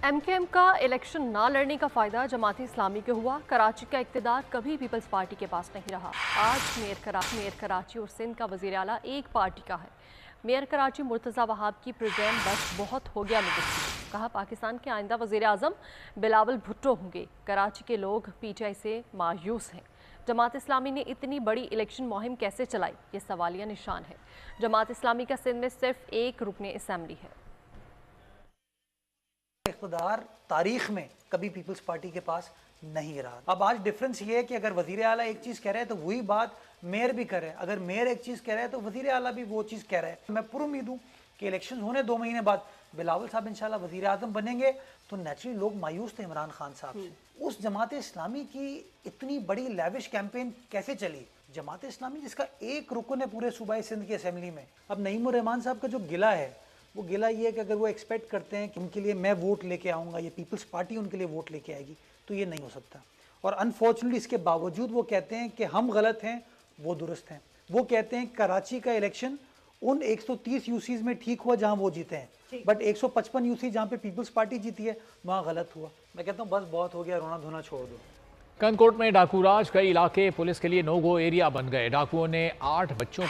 MQM का election ना लड़ने का फायदा जमात इस्लामी को हुआ। कराची का इक्तदार कभी पीपल्स पार्टी के पास नहीं रहा। आज मेयर कराची और सिंध का वजीर आला एक पार्टी का है। मेयर कराची मुर्तज़ा वहाब की प्रोग्राम बस बहुत हो गया लोगों की। कहा पाकिस्तान के आइंदा वजीर आज़म बिलावल भुट्टो होंगे। कराची के लोग पीटीआई से मायूस हैं। जमात इस्लामी ने इतनी बड़ी इलेक्शन मुहिम कैसे चलाई, ये सवालिया निशान है। जमात इस्लामी का सिंध में सिर्फ एक रुकने असेंबली है। इक़्तिदार तारीख में कभी पीपल्स पार्टी के पास नहीं रहा। अब आज डिफरेंस ये है कि अगर वजीर आला एक चीज़ कह रहे हैं तो वही बात मेयर भी करे, अगर मेयर एक चीज़ कह रहे हैं तो वजीर आला भी वो चीज़ कह रहे हैं। मैं पुरुम्मीद हूँ कि इलेक्शन होने 2 महीने बाद बिलावल साहब इंशाल्लाह वजीर आज़म बनेंगे तो नेचुरली लोग मायूस थे इमरान खान साहब से। उस जमात इस्लामी की इतनी बड़ी लेविश कैंपेन कैसे चली? जमात इस्लामी जिसका एक रुकन है पूरे सूबाई सिंध की असेंबली में। अब नईमुर रहमान साहब का जो गिला है वो गिला ये है कि अगर वो एक्सपेक्ट करते हैं कि उनके लिए मैं वोट लेके आऊँगा, ये पीपल्स पार्टी उनके लिए वोट लेके आएगी, तो ये नहीं हो सकता। और अनफॉर्चुनेटली इसके बावजूद वो कहते हैं कि हम गलत हैं, वो दुरुस्त हैं। वो कहते हैं कराची का इलेक्शन उन 130 यूसीज में ठीक हुआ जहाँ वो जीते हैं, बट 155 यूसी जहाँ पे पीपल्स पार्टी जीती है वहाँ गलत हुआ। मैं कहता हूँ बस बहुत हो गया, रोना धोना छोड़ दो। कनकोट में डाकू राज, कई इलाके पुलिस के लिए नो गो एरिया बन गए। डाकुओं ने 8 बच्चों